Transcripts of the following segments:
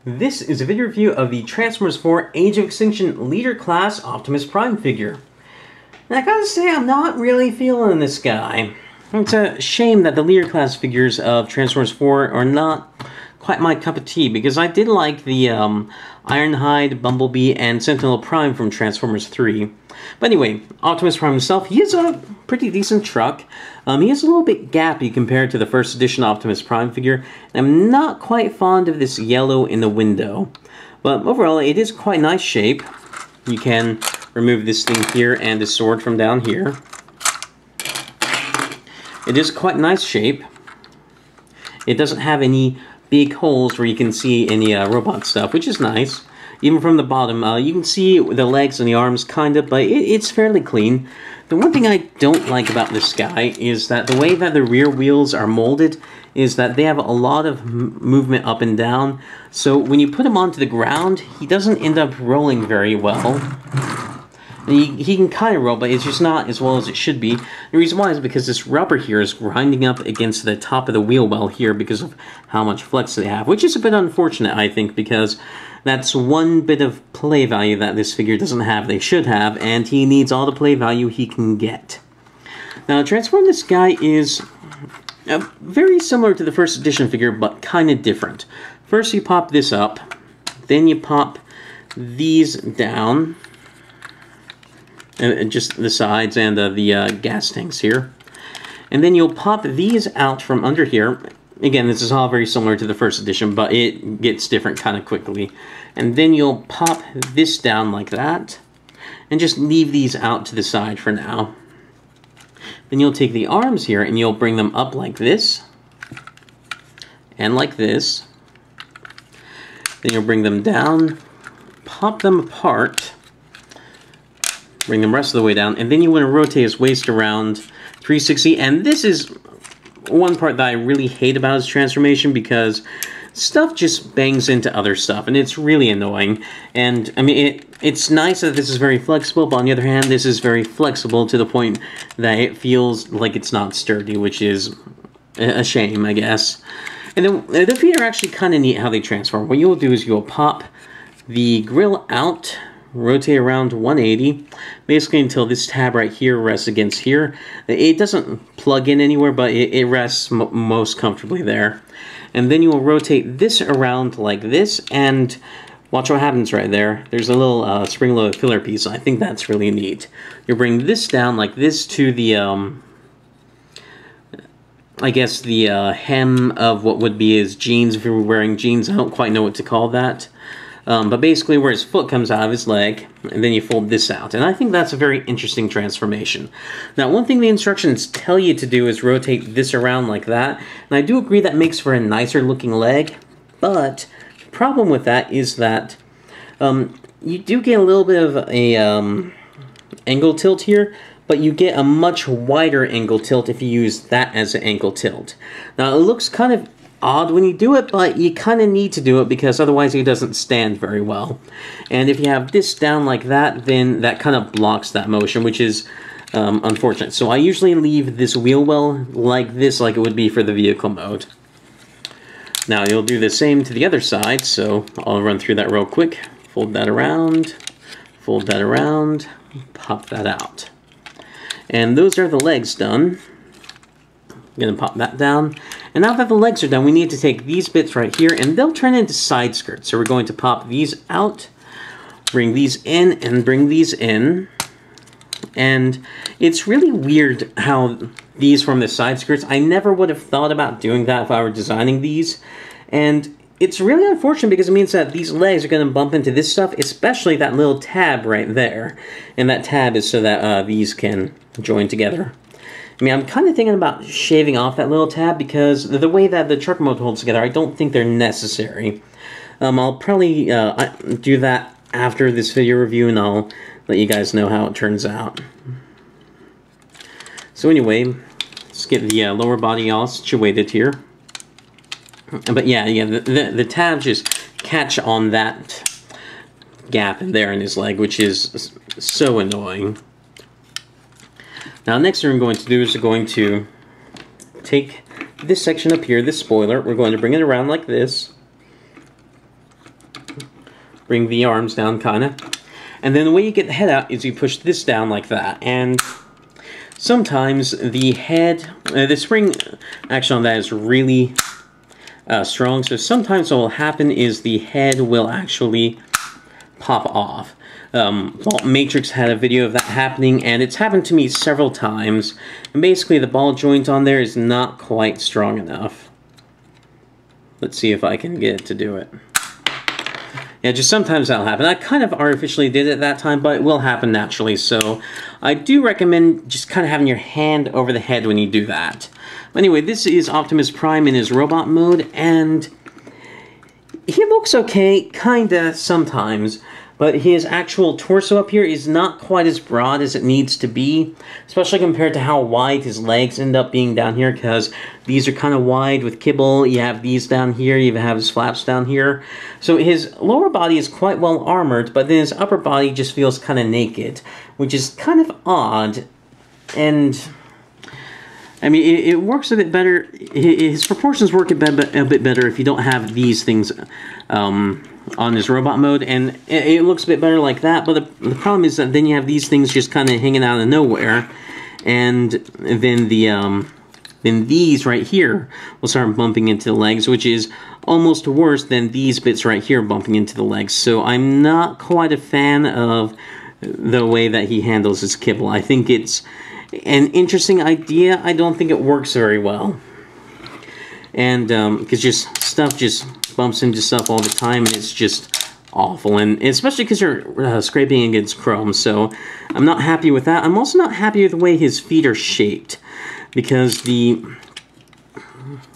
This is a video review of the Transformers 4 Age of Extinction Leader Class Optimus Prime figure. And I gotta say, I'm not really feeling this guy. It's a shame that the Leader Class figures of Transformers 4 are not quite my cup of tea, because I did like the Ironhide, Bumblebee, and Sentinel Prime from Transformers 3. But anyway, Optimus Prime himself, he is a pretty decent truck. He is a little bit gappy compared to the first edition Optimus Prime figure, and I'm not quite fond of this yellow in the window. But overall, it is quite nice shape. You can remove this thing here and the sword from down here. It is quite nice shape. It doesn't have any big holes where you can see any robot stuff, which is nice. Even from the bottom, you can see the legs and the arms, kind of, but it's fairly clean. The one thing I don't like about this guy is that the way that the rear wheels are molded is that they have a lot of movement up and down. So when you put him onto the ground, he doesn't end up rolling very well. He can kind of roll, but it's just not as well as it should be. The reason why is because this rubber here is grinding up against the top of the wheel well here because of how much flex they have, which is a bit unfortunate, I think, because that's one bit of play value that this figure doesn't have, they should have, and he needs all the play value he can get. Now, Transform this guy is very similar to the first edition figure, but kind of different. First you pop this up, then you pop these down, and just the sides and the gas tanks here. And then you'll pop these out from under here. Again, this is all very similar to the first edition, but it gets different kind of quickly. And then you'll pop this down like that, and just leave these out to the side for now. Then you'll take the arms here, and you'll bring them up like this, and like this. Then you'll bring them down, pop them apart, bring them rest of the way down, and then you want to rotate his waist around 360, and this is one part that I really hate about his transformation, because stuff just bangs into other stuff, and it's really annoying. And, I mean, it's nice that this is very flexible, but on the other hand, this is very flexible to the point that it feels like it's not sturdy, which is a shame, I guess. And then the feet are actually kind of neat how they transform. What you'll do is you'll pop the grill out, rotate around 180, basically until this tab right here rests against here. It doesn't plug in anywhere, but it rests most comfortably there. And then you will rotate this around like this, and watch what happens right there. There's a little spring-loaded filler piece. I think that's really neat. You'll bring this down like this to the, I guess the hem of what would be his jeans if you were wearing jeans. I don't quite know what to call that. But basically where his foot comes out of his leg, and then you fold this out. And I think that's a very interesting transformation. Now, one thing the instructions tell you to do is rotate this around like that. And I do agree that makes for a nicer looking leg, but the problem with that is that you do get a little bit of a angle tilt here, but you get a much wider angle tilt if you use that as an ankle tilt. Now, it looks kind of odd when you do it, but you kind of need to do it because otherwise it doesn't stand very well. And if you have this down like that, then that kind of blocks that motion, which is unfortunate. So I usually leave this wheel well like this, like it would be for the vehicle mode. Now you'll do the same to the other side, so I'll run through that real quick. Fold that around, pop that out. And those are the legs done. I'm going to pop that down. And now that the legs are done, we need to take these bits right here, and they'll turn into side skirts. So we're going to pop these out, bring these in, and bring these in. And it's really weird how these form the side skirts. I never would have thought about doing that if I were designing these. And it's really unfortunate because it means that these legs are going to bump into this stuff, especially that little tab right there. And that tab is so that these can join together. I mean, I'm kind of thinking about shaving off that little tab because the way that the truck mode holds together, I don't think they're necessary. I'll probably do that after this video review, and I'll let you guys know how it turns out. So anyway, let's get the lower body all situated here. But yeah, the tabs just catch on that gap in there in his leg, which is so annoying. Now, next thing we're going to do is we're going to take this section up here, this spoiler, we're going to bring it around like this. bring the arms down, kind of. And then the way you get the head out is you push this down like that. And sometimes the head, the spring action on that is really strong. So sometimes what will happen is the head will actually pop off. Well, Matrix had a video of that happening, and it's happened to me several times. And basically, the ball joint on there is not quite strong enough. Let's see if I can get it to do it. Yeah, just sometimes that'll happen. I kind of artificially did it that time, but it will happen naturally. So I do recommend just kind of having your hand over the head when you do that. Anyway, this is Optimus Prime in his robot mode, and he looks okay, kinda, sometimes. But his actual torso up here is not quite as broad as it needs to be, especially compared to how wide his legs end up being down here, because these are kind of wide with kibble. You have these down here, you have his flaps down here. So his lower body is quite well armored, but then his upper body just feels kind of naked, which is kind of odd. And I mean, it works a bit better. His proportions work a bit better if you don't have these things on his robot mode, and it looks a bit better like that. But the problem is that then you have these things just kind of hanging out of nowhere, and then then these right here will start bumping into the legs, which is almost worse than these bits right here bumping into the legs. So I'm not quite a fan of the way that he handles his kibble. I think it's an interesting idea. I don't think it works very well. And because just stuff just bumps into stuff all the time, and it's just awful. And especially because you're scraping against chrome, so I'm not happy with that. I'm also not happy with the way his feet are shaped, because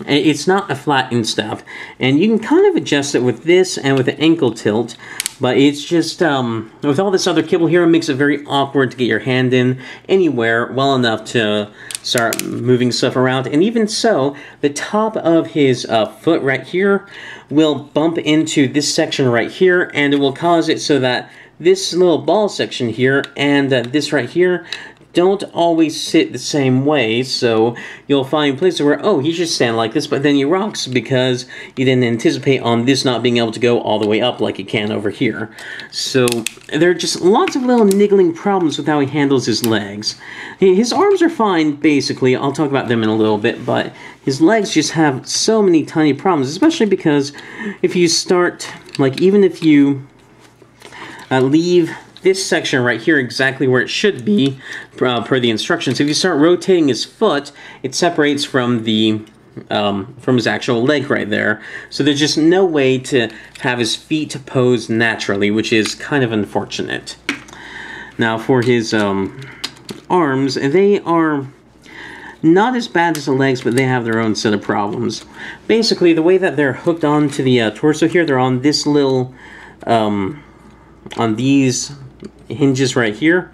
it's not a flat instep, and you can kind of adjust it with this and with the ankle tilt, but it's just, with all this other kibble here, it makes it very awkward to get your hand in anywhere well enough to start moving stuff around. And even so, the top of his foot right here will bump into this section right here, and it will cause it so that this little ball section here and this right here don't always sit the same way. So you'll find places where, oh, he should stand like this, but then he rocks because you didn't anticipate on this not being able to go all the way up like it can over here. So there are just lots of little niggling problems with how he handles his legs. His arms are fine, basically. I'll talk about them in a little bit, but his legs just have so many tiny problems, especially because if you start, like, even if you leave this section right here exactly where it should be per the instructions. If you start rotating his foot, it separates from the from his actual leg right there. So there's just no way to have his feet pose naturally, which is kind of unfortunate. Now for his arms, they are not as bad as the legs, but they have their own set of problems. Basically, the way that they're hooked onto the torso here, they're on this little on these hinges right here,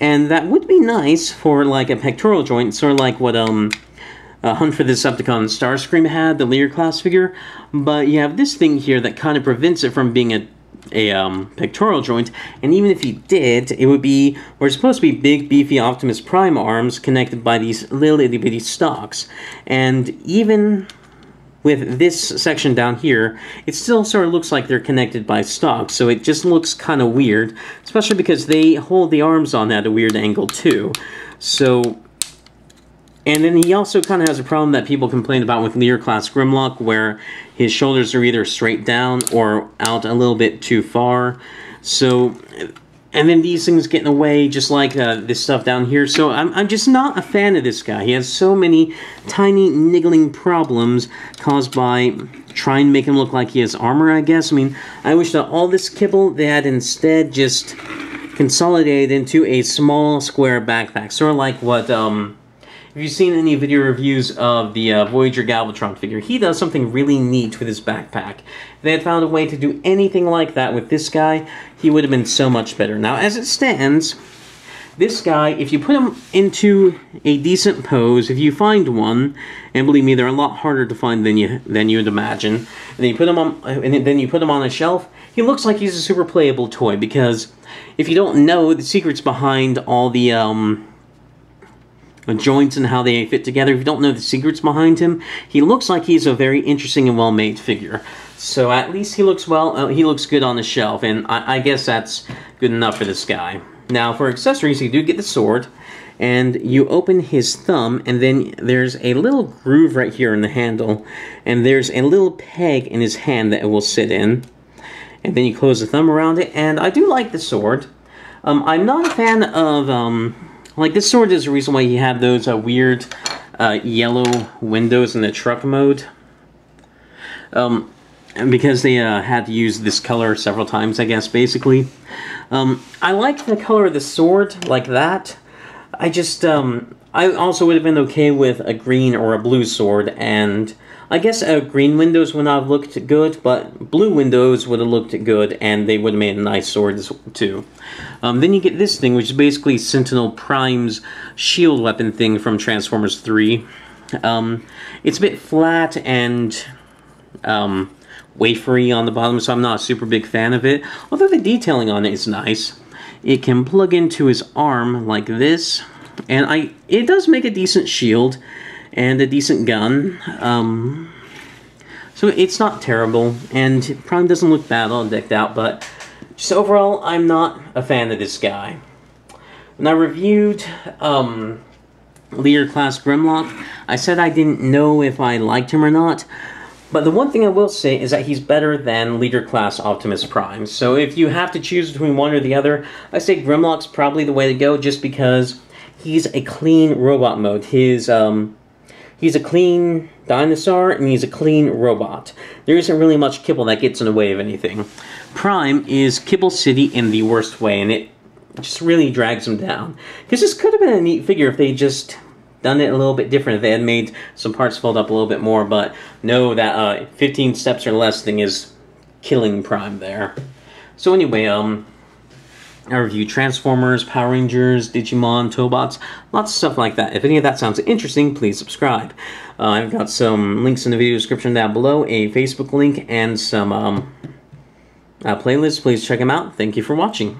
and that would be nice for like a pectoral joint, sort of like what Hunt for the Decepticon Starscream had, the Lear class figure, but you have this thing here that kind of prevents it from being a pectoral joint. And even if you did, it would be, we're supposed to be big beefy Optimus Prime arms connected by these little itty bitty stalks, and even with this section down here, it still sort of looks like they're connected by stalks, so it just looks kind of weird, especially because they hold the arms on at a weird angle too. So, and then he also kind of has a problem that people complain about with Lear class Grimlock, where his shoulders are either straight down or out a little bit too far. So, and then these things get in the way, just like this stuff down here. So I'm just not a fan of this guy. He has so many tiny niggling problems caused by trying to make him look like he has armor, I guess. I mean, I wish that all this kibble, they had instead just consolidated into a small square backpack. Sort of like what, if you've seen any video reviews of the Voyager Galvatron figure, he does something really neat with his backpack. If they had found a way to do anything like that with this guy, he would have been so much better. Now, as it stands, this guy, if you put him into a decent pose, if you find one, and believe me, they're a lot harder to find than you'd imagine, and then you put him on a shelf, he looks like he's a super playable toy. Because if you don't know the secrets behind all the joints and how they fit together, if you don't know the secrets behind him, he looks like he's a very interesting and well-made figure. So at least he looks well. He looks good on the shelf, and I guess that's good enough for this guy. Now for accessories, you do get the sword, and you open his thumb, and then there's a little groove right here in the handle, and there's a little peg in his hand that it will sit in. And then you close the thumb around it, and I do like the sword. I'm not a fan of, like, this sword is the reason why you have those weird yellow windows in the truck mode. Because they had to use this color several times, I guess, basically. I like the color of the sword like that. I just, I also would have been okay with a green or a blue sword, and I guess green windows would not have looked good, but blue windows would have looked good, and they would have made a nice sword too. Then you get this thing, which is basically Sentinel Prime's shield weapon thing from Transformers 3. It's a bit flat and wafery on the bottom, so I'm not a super big fan of it, although the detailing on it is nice. It can plug into his arm like this, and it does make a decent shield and a decent gun. So it's not terrible, and Prime doesn't look bad all decked out, but just overall, I'm not a fan of this guy. When I reviewed Leader Class Grimlock, I said I didn't know if I liked him or not. But the one thing I will say is that he's better than Leader Class Optimus Prime. So if you have to choose between one or the other, I say Grimlock's probably the way to go, just because he's a clean robot mode. He's a clean dinosaur, and he's a clean robot. There isn't really much kibble that gets in the way of anything. Prime is Kibble City in the worst way, and it just really drags him down. Because this could have been a neat figure if they just done it a little bit different, if they had made some parts fold up a little bit more, but no, that 15 steps or less thing is killing Prime there. So anyway, I review Transformers, Power Rangers, Digimon, Tobots, lots of stuff like that. If any of that sounds interesting, please subscribe. I've got some links in the video description down below, a Facebook link, and some playlists. Please check them out. Thank you for watching.